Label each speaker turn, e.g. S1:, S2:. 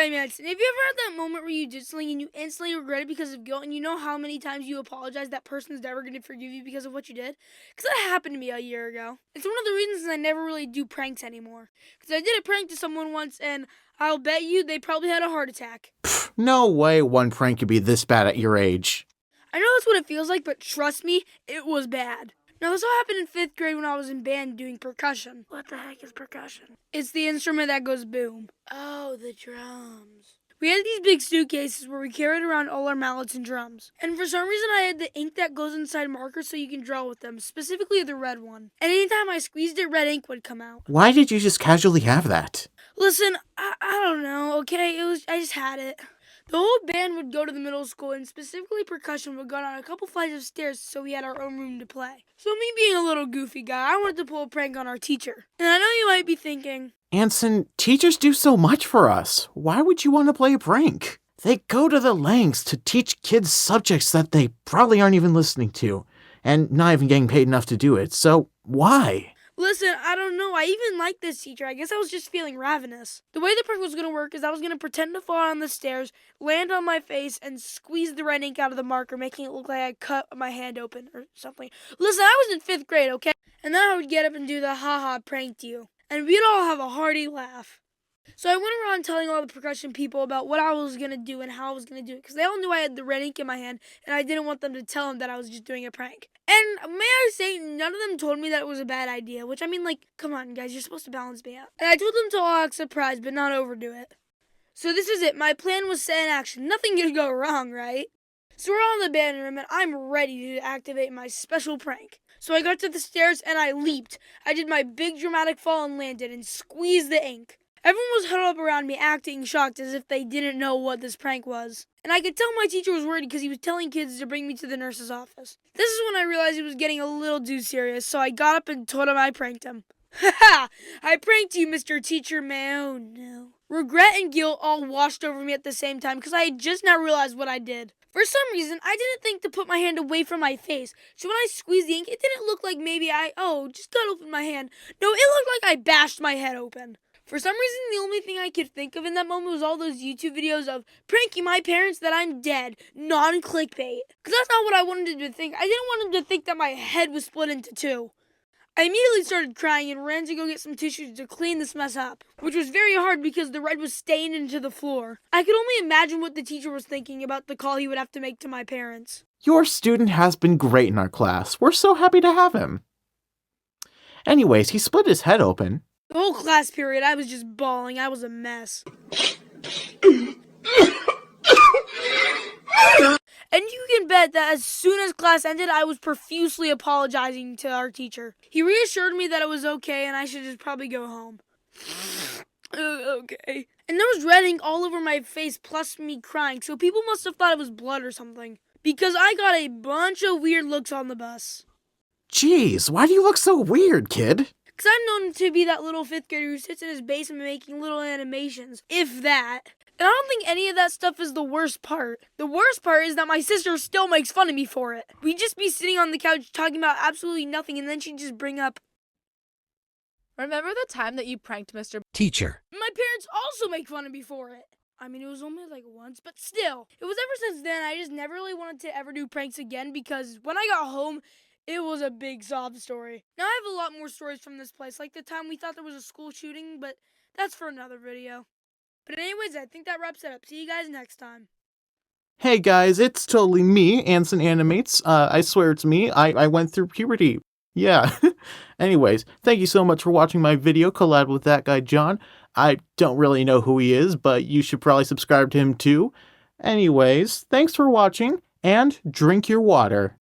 S1: Alright, Madison, have you ever had that moment where you did something and you instantly regret it because of guilt, and you know how many times you apologize that person's never going to forgive you because of what you did? Because that happened to me a year ago. It's one of the reasons I never really do pranks anymore. Because I did a prank to someone once, and I'll bet you they probably had a heart attack.
S2: Pfft, no way one prank could be this bad at your age.
S1: I know that's what it feels like, but trust me, it was bad. Now, this all happened in 5th grade when I was in band doing percussion. What the heck is percussion? It's the instrument that goes boom. Oh, the drums. We had these big suitcases where we carried around all our mallets and drums. And for some reason, I had the ink that goes inside markers so you can draw with them, specifically the red one. And anytime I squeezed it, red ink would come out.
S2: Why did you just casually have that?
S1: Listen, I don't know, okay? I just had it. The whole band would go to the middle school, and specifically percussion would go down a couple flights of stairs so we had our own room to play. So me being a little goofy guy, I wanted to pull a prank on our teacher. And I know you might be thinking,
S2: Anson, teachers do so much for us. Why would you want to play a prank? They go to the lengths to teach kids subjects that they probably aren't even listening to, and not even getting paid enough to do it, so why?
S1: listen, I don't know, I even like this teacher. I guess I was just feeling ravenous. The way the prank was going to work is I was going to pretend to fall on the stairs, land on my face, and squeeze the red ink out of the marker, making it look like I cut my hand open or something. Listen, I was in 5th grade, okay? And then I would get up and do the haha pranked you. And we'd all have a hearty laugh. So I went around telling all the percussion people about what I was going to do and how I was going to do it, because they all knew I had the red ink in my hand, and I didn't want them to tell them that I was just doing a prank. And may I say, none of them told me that it was a bad idea, which I mean, like, come on, guys, you're supposed to balance me out. And I told them to all act surprised, but not overdo it. So this is it. My plan was set in action. Nothing could go wrong, right? So we're all in the band room, and I'm ready to activate my special prank. So I got to the stairs, and I leaped. I did my big dramatic fall and landed, and squeezed the ink. Everyone was huddled up around me, acting shocked as if they didn't know what this prank was. And I could tell my teacher was worried because he was telling kids to bring me to the nurse's office. This is when I realized it was getting a little too serious, so I got up and told him I pranked him. Ha ha! I pranked you, Mr. Teacher Man. Oh no. Regret and guilt all washed over me at the same time because I had just now realized what I did. For some reason, I didn't think to put my hand away from my face, so when I squeezed the ink, it didn't look like maybe just cut open my hand. No, it looked like I bashed my head open. For some reason, the only thing I could think of in that moment was all those YouTube videos of pranking my parents that I'm dead, non-clickbait. Because that's not what I wanted them to think. I didn't want them to think that my head was split into two. I immediately started crying and ran to go get some tissues to clean this mess up, which was very hard because the red was stained into the floor. I could only imagine what the teacher was thinking about the call he would have to make to my parents.
S2: Your student has been great in our class. We're so happy to have him. Anyways, he split his head open.
S1: The whole class period, I was just bawling. I was a mess. And you can bet that as soon as class ended, I was profusely apologizing to our teacher. He reassured me that it was okay and I should just probably go home. Okay. And there was red ink all over my face plus me crying, so people must have thought it was blood or something. Because I got a bunch of weird looks on the bus.
S2: Jeez, why do you look so weird, kid?
S1: Because I'm known to be that little 5th grader who sits in his basement making little animations, if that. And I don't think any of that stuff is the worst part. The worst part is that my sister still makes fun of me for it. We'd just be sitting on the couch talking about absolutely nothing, and then she'd just bring up,
S3: Remember the time that you pranked Mr.
S4: Teacher.
S1: my parents also make fun of me for it. I mean, it was only like once, but still. It was ever since then I just never really wanted to ever do pranks again because when I got home, it was a big sob story. Now I have a lot more stories from this place, like the time we thought there was a school shooting, but that's for another video. But anyways, I think that wraps it up. See you guys next time.
S2: Hey guys, it's totally me, Anson Animates. I swear it's me. I went through puberty. Yeah. Anyways, thank you so much for watching my video collab with that guy John. I don't really know who he is, but you should probably subscribe to him too. Anyways, thanks for watching, and drink your water.